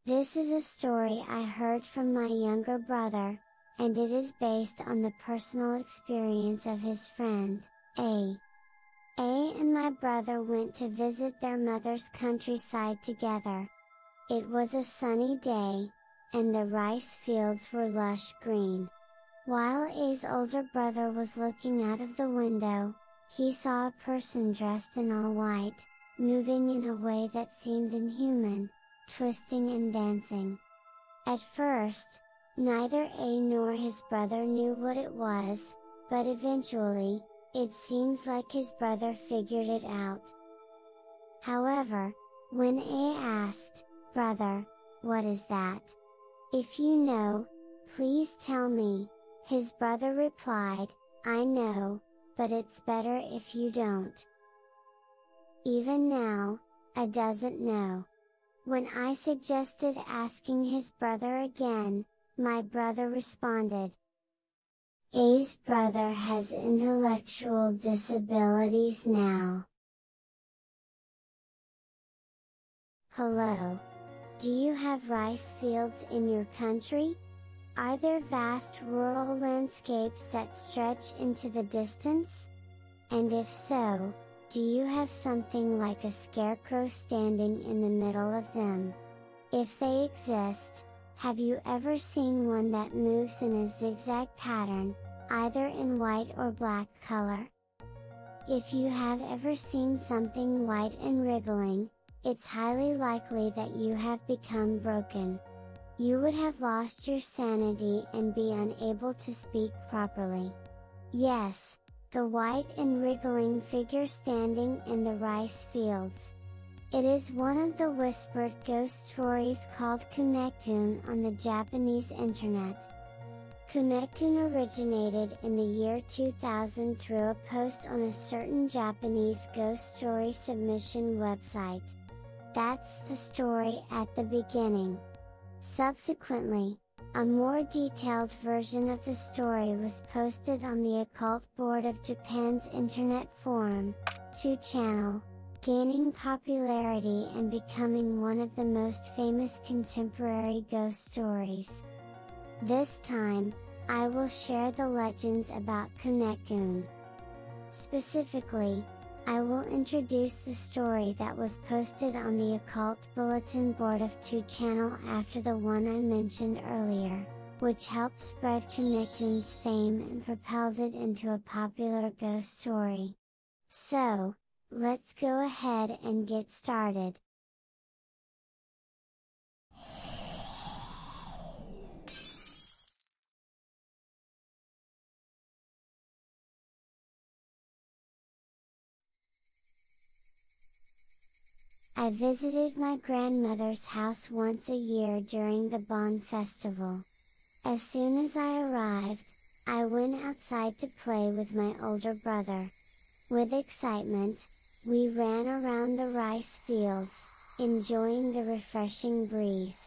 This is a story I heard from my younger brother, and it is based on the personal experience of his friend, A. And my brother went to visit their mother's countryside together. It was a sunny day, and the rice fields were lush green. While A's older brother was looking out of the window, he saw a person dressed in all white, moving in a way that seemed inhuman, twisting and dancing. At first, neither A nor his brother knew what it was, but eventually, it seems like his brother figured it out. However, when A asked, "Brother, what is that? If you know, please tell me," his brother replied, "I know, but it's better if you don't." Even now, A doesn't know. When I suggested asking his brother again, my brother responded, "A's brother has intellectual disabilities now." Hello! Do you have rice fields in your country? Are there vast rural landscapes that stretch into the distance? And if so, do you have something like a scarecrow standing in the middle of them? If they exist, have you ever seen one that moves in a zigzag pattern, either in white or black color? If you have ever seen something white and wriggling, it's highly likely that you have become broken. You would have lost your sanity and be unable to speak properly. Yes, the white and wriggling figure standing in the rice fields. It is one of the whispered ghost stories called Kunekun on the Japanese internet. Kunekun originated in the year 2000 through a post on a certain Japanese ghost story submission website. That's the story at the beginning. Subsequently, a more detailed version of the story was posted on the Occult Board of Japan's Internet Forum, 2channel, gaining popularity and becoming one of the most famous contemporary ghost stories. This time, I will share the legends about Kunekun. Specifically, I will introduce the story that was posted on the Occult Bulletin Board of 2channel after the one I mentioned earlier, which helped spread Kunekun's fame and propelled it into a popular ghost story. So, let's go ahead and get started. I visited my grandmother's house once a year during the Bon Festival. As soon as I arrived, I went outside to play with my older brother. With excitement, we ran around the rice fields, enjoying the refreshing breeze.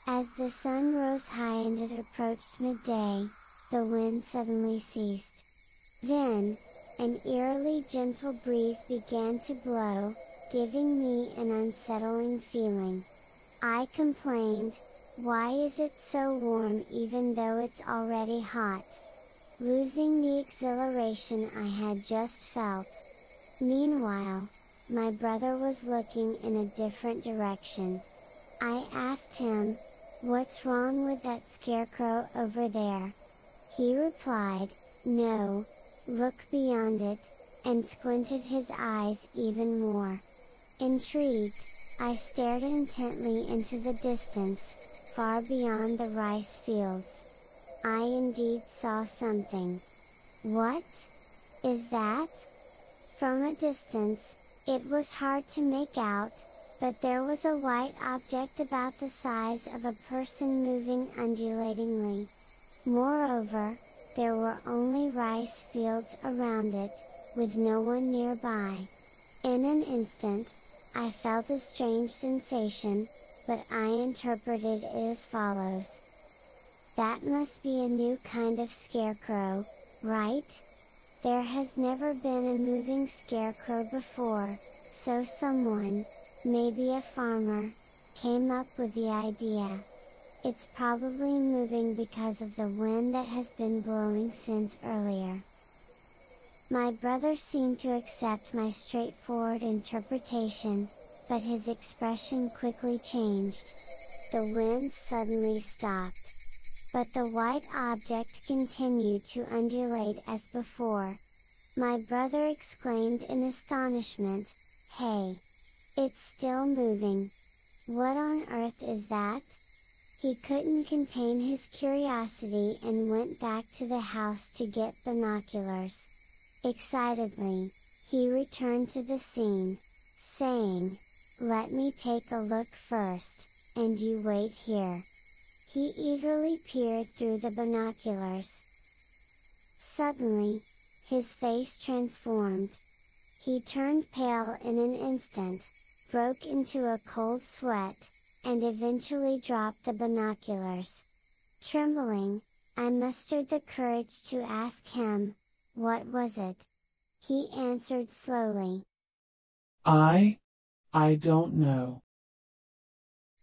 As the sun rose high and it approached midday, the wind suddenly ceased. Then, an eerily gentle breeze began to blow, giving me an unsettling feeling. I complained, "Why is it so warm even though it's already hot?" losing the exhilaration I had just felt. Meanwhile, my brother was looking in a different direction. I asked him, "What's wrong with that scarecrow over there?" He replied, "No, look beyond it," and squinted his eyes even more. Intrigued, I stared intently into the distance, far beyond the rice fields. I indeed saw something. What is that? From a distance, it was hard to make out, but there was a white object about the size of a person moving undulatingly. Moreover, there were only rice fields around it, with no one nearby. In an instant, I felt a strange sensation, but I interpreted it as follows. That must be a new kind of scarecrow, right? There has never been a moving scarecrow before, so someone, maybe a farmer, came up with the idea. It's probably moving because of the wind that has been blowing since earlier. My brother seemed to accept my straightforward interpretation, but his expression quickly changed. The wind suddenly stopped. But the white object continued to undulate as before. My brother exclaimed in astonishment, "Hey! It's still moving! What on earth is that?" He couldn't contain his curiosity and went back to the house to get binoculars. Excitedly, he returned to the scene, saying, "Let me take a look first, and you wait here." He eagerly peered through the binoculars. Suddenly, his face transformed. He turned pale in an instant, broke into a cold sweat, and eventually dropped the binoculars. Trembling, I mustered the courage to ask him, "What was it?" He answered slowly, I don't know."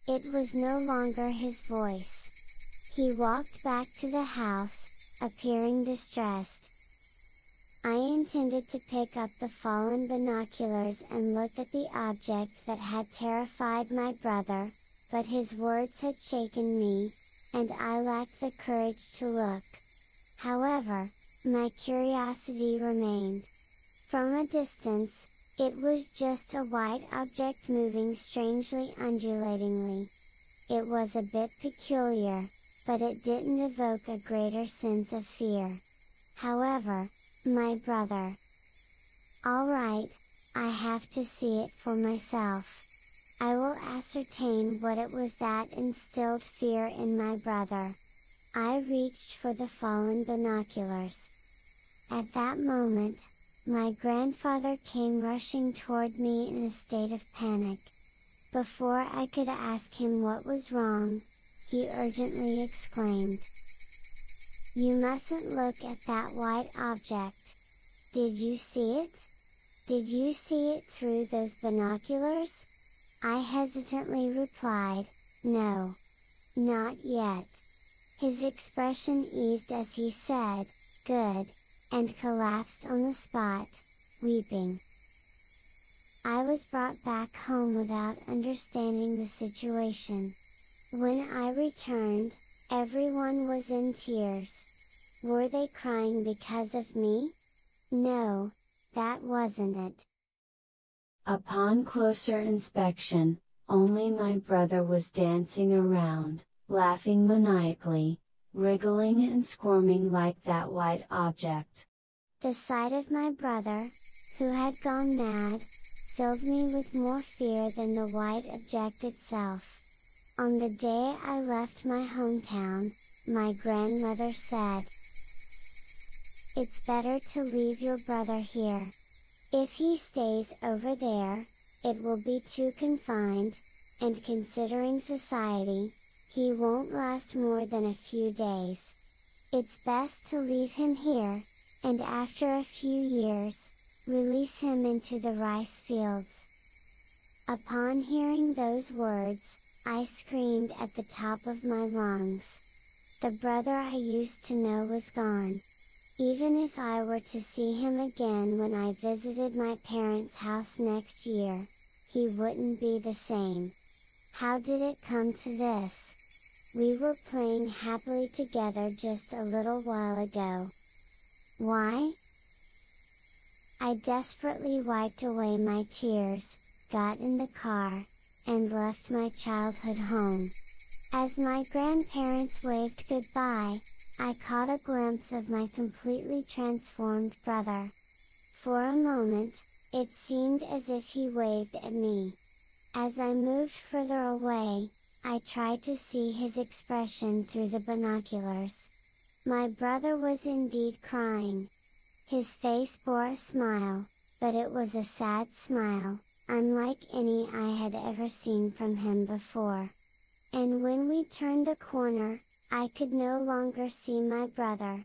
It was no longer his voice. He walked back to the house, appearing distressed. I intended to pick up the fallen binoculars and look at the object that had terrified my brother, but his words had shaken me, and I lacked the courage to look. However, my curiosity remained. From a distance, it was just a white object moving strangely undulatingly. It was a bit peculiar, but it didn't evoke a greater sense of fear. However, my brother. "Alright, I have to see it for myself. I will ascertain what it was that instilled fear in my brother." I reached for the fallen binoculars. At that moment, my grandfather came rushing toward me in a state of panic. Before I could ask him what was wrong, he urgently exclaimed, "You mustn't look at that white object! Did you see it? Did you see it through those binoculars?" I hesitantly replied, "No. Not yet." His expression eased as he said, "Good," and collapsed on the spot, weeping. I was brought back home without understanding the situation. When I returned, everyone was in tears. Were they crying because of me? No, that wasn't it. Upon closer inspection, only my brother was dancing around, laughing maniacally, wriggling and squirming like that white object. The sight of my brother, who had gone mad, filled me with more fear than the white object itself. On the day I left my hometown, my grandmother said, "It's better to leave your brother here. If he stays over there, it will be too confined, and considering society, he won't last more than a few days. It's best to leave him here, and after a few years, release him into the rice fields." Upon hearing those words, I screamed at the top of my lungs. The brother I used to know was gone. Even if I were to see him again when I visited my parents' house next year, he wouldn't be the same. How did it come to this? We were playing happily together just a little while ago. Why? I desperately wiped away my tears, got in the car, and left my childhood home. As my grandparents waved goodbye, I caught a glimpse of my completely transformed brother. For a moment, it seemed as if he waved at me. As I moved further away, I tried to see his expression through the binoculars. My brother was indeed crying. His face bore a smile, but it was a sad smile, unlike any I had ever seen from him before. And when we turned the corner, I could no longer see my brother.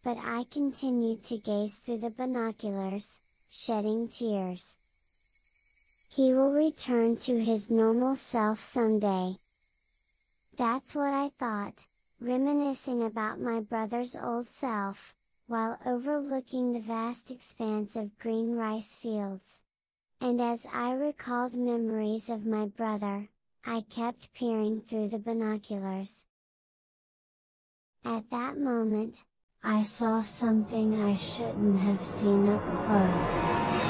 But I continued to gaze through the binoculars, shedding tears. He will return to his normal self someday. That's what I thought, reminiscing about my brother's old self, while overlooking the vast expanse of green rice fields. And as I recalled memories of my brother, I kept peering through the binoculars. At that moment, I saw something I shouldn't have seen up close.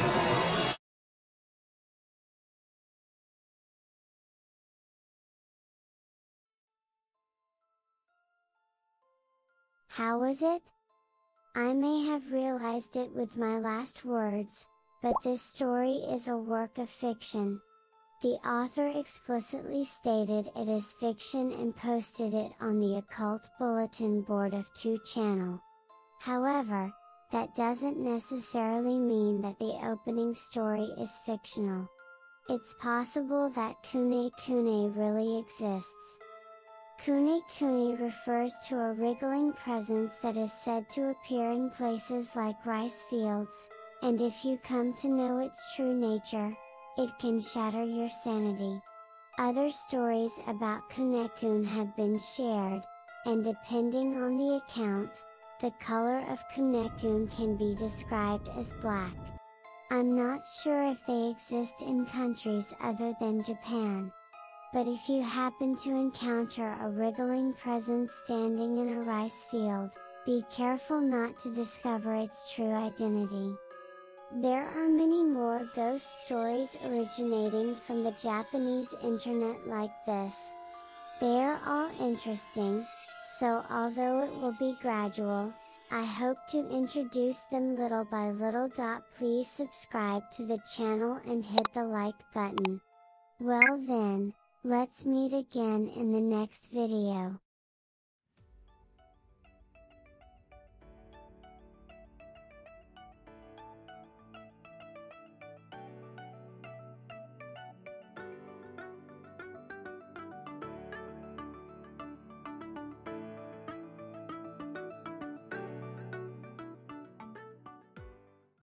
How was it? I may have realized it with my last words, but this story is a work of fiction. The author explicitly stated it is fiction and posted it on the Occult Bulletin Board of 2 channel. However, that doesn't necessarily mean that the opening story is fictional. It's possible that Kune Kune really exists. Kune Kune refers to a wriggling presence that is said to appear in places like rice fields, and if you come to know its true nature, it can shatter your sanity. Other stories about Kunekun have been shared, and depending on the account, the color of Kunekun can be described as black. I'm not sure if they exist in countries other than Japan. But if you happen to encounter a wriggling presence standing in a rice field, be careful not to discover its true identity. There are many more ghost stories originating from the Japanese internet like this. They are all interesting, so although it will be gradual, I hope to introduce them little by little. Please subscribe to the channel and hit the like button. Well then, let's meet again in the next video.